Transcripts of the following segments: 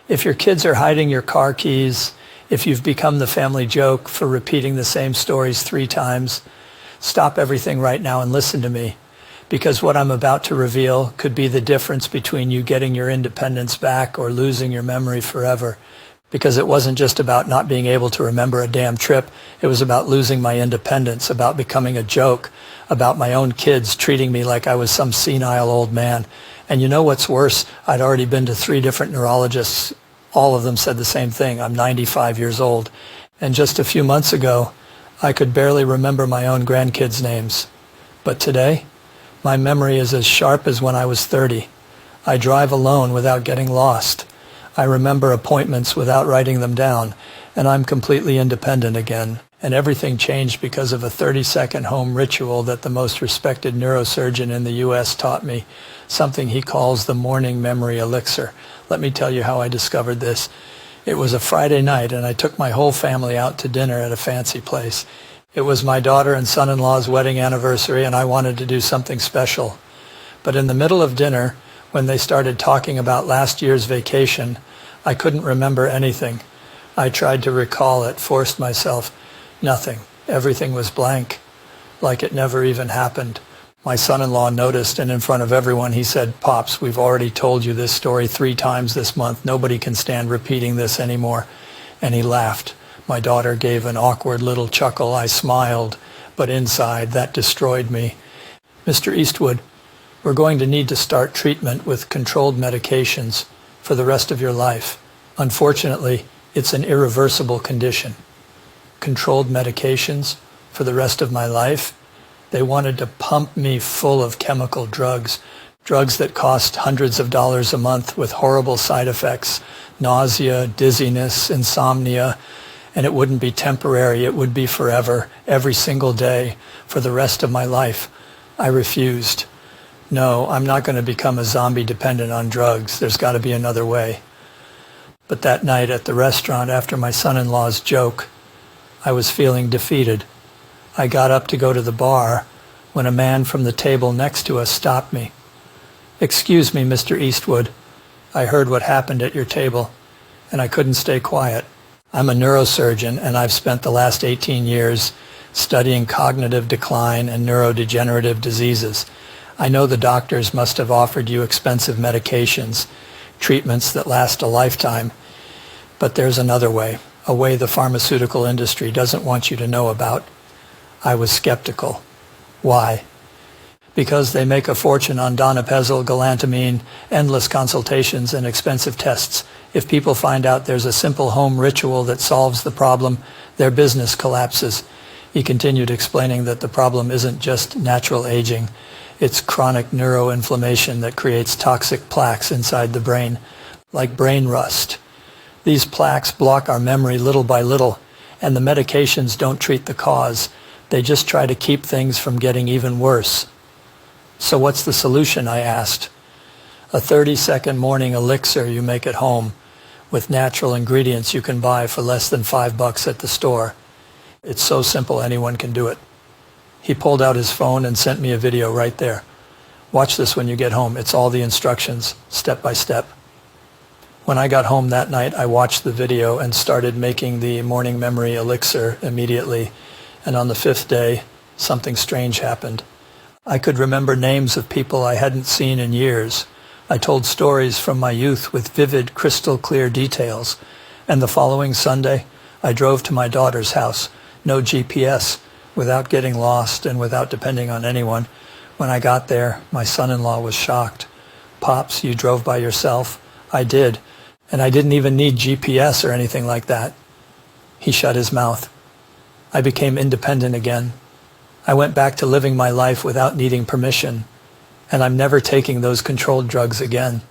If your kids are hiding your car keys, if you've become the family joke for repeating the same stories 3 times, stop everything right now and listen to me. Because what I'm about to reveal could be the difference between you getting your independence back or losing your memory forever. Because it wasn't just about not being able to remember a damn trip. It was about losing my independence, about becoming a joke, about my own kids treating me like I was some senile old man. And you know what's worse? I'd already been to 3 different neurologists. All of them said the same thing. I'm 95 years old. And just a few months ago, I could barely remember my own grandkids' names. But today, my memory is as sharp as when I was 30. I drive alone without getting lost. I remember appointments without writing them down, and I'm completely independent again. And everything changed because of a 30-second home ritual that the most respected neurosurgeon in the U.S. taught me, something he calls the morning memory elixir. Let me tell you how I discovered this. It was a Friday night, and I took my whole family out to dinner at a fancy place. It was my daughter and son-in-law's wedding anniversary, and I wanted to do something special. But in the middle of dinner, when they started talking about last year's vacation, I couldn't remember anything. I tried to recall it, forced myself. Nothing. Everything was blank, like it never even happened. My son-in-law noticed, and in front of everyone he said, "Pops, we've already told you this story 3 times this month. Nobody can stand repeating this anymore." And he laughed. My daughter gave an awkward little chuckle. I smiled, but inside that destroyed me. "Mr. Eastwood, we're going to need to start treatment with controlled medications for the rest of your life. Unfortunately, it's an irreversible condition." Controlled medications for the rest of my life? They wanted to pump me full of chemical drugs, drugs that cost hundreds of dollars a month with horrible side effects, nausea, dizziness, insomnia, and it wouldn't be temporary, it would be forever, every single day, for the rest of my life. I refused. No, I'm not going to become a zombie dependent on drugs. There's got to be another way. But that night at the restaurant after my son-in-law's joke, I was feeling defeated. I got up to go to the bar when a man from the table next to us stopped me. "Excuse me, Mr. Eastwood. I heard what happened at your table, and I couldn't stay quiet. I'm a neurosurgeon, and I've spent the last 18 years studying cognitive decline and neurodegenerative diseases. I know the doctors must have offered you expensive medications, treatments that last a lifetime, but there's another way, a way the pharmaceutical industry doesn't want you to know about." I was skeptical. Why? Because they make a fortune on donepezil, galantamine, endless consultations, and expensive tests. If people find out there's a simple home ritual that solves the problem, their business collapses. He continued explaining that the problem isn't just natural aging. It's chronic neuroinflammation that creates toxic plaques inside the brain, like brain rust. These plaques block our memory little by little, and the medications don't treat the cause. They just try to keep things from getting even worse. "So what's the solution?" I asked. "A 30-second morning elixir you make at home with natural ingredients you can buy for less than $5 at the store. It's so simple anyone can do it." He pulled out his phone and sent me a video right there. "Watch this when you get home. It's all the instructions, step by step." When I got home that night, I watched the video and started making the morning memory elixir immediately. And on the 5th day, something strange happened. I could remember names of people I hadn't seen in years. I told stories from my youth with vivid, crystal-clear details. And the following Sunday, I drove to my daughter's house, no GPS, without getting lost and without depending on anyone. When I got there, my son-in-law was shocked. "Pops, you drove by yourself?" "I did, and I didn't even need GPS or anything like that." He shut his mouth. I became independent again. I went back to living my life without needing permission, and I'm never taking those controlled drugs again.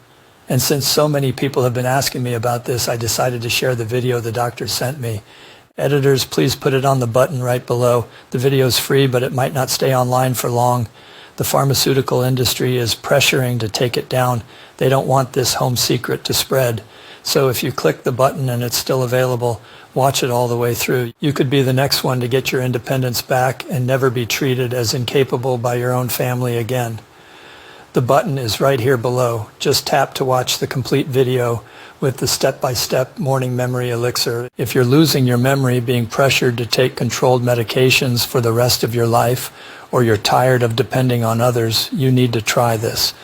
And since so many people have been asking me about this, I decided to share the video the doctor sent me. Editors, please put it on the button right below. The video's free, but it might not stay online for long. The pharmaceutical industry is pressuring to take it down. They don't want this home secret to spread. So if you click the button and it's still available, watch it all the way through. You could be the next one to get your independence back and never be treated as incapable by your own family again. The button is right here below. Just tap to watch the complete video with the step-by-step morning memory elixir. If you're losing your memory, being pressured to take controlled medications for the rest of your life, or you're tired of depending on others, you need to try this.